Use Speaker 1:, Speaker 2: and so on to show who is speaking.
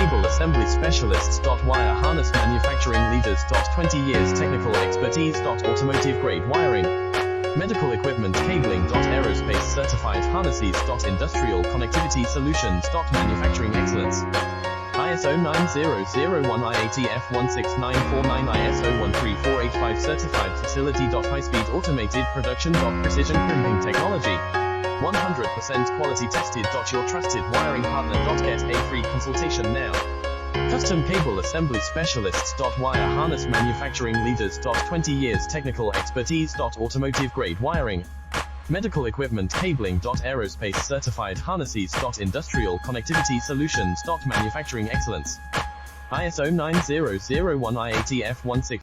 Speaker 1: Cable Assembly Specialists. Wire Harness Manufacturing Leaders. 20 years technical expertise. Automotive grade wiring, medical equipment cabling. Aerospace certified harnesses. Industrial connectivity solutions. Manufacturing excellence. ISO 9001 IATF 16949 ISO 13485 certified facility. High-speed automated production. Precision crimping technology, 100% quality tested. Your trusted wiring partner. Get a free consultation now. Custom Cable Assembly Specialists. Wire Harness Manufacturing Leaders. 20 years technical expertise. Automotive grade wiring, medical equipment cabling. Aerospace certified harnesses. Industrial connectivity solutions. Manufacturing excellence. ISO 9001 IATF 16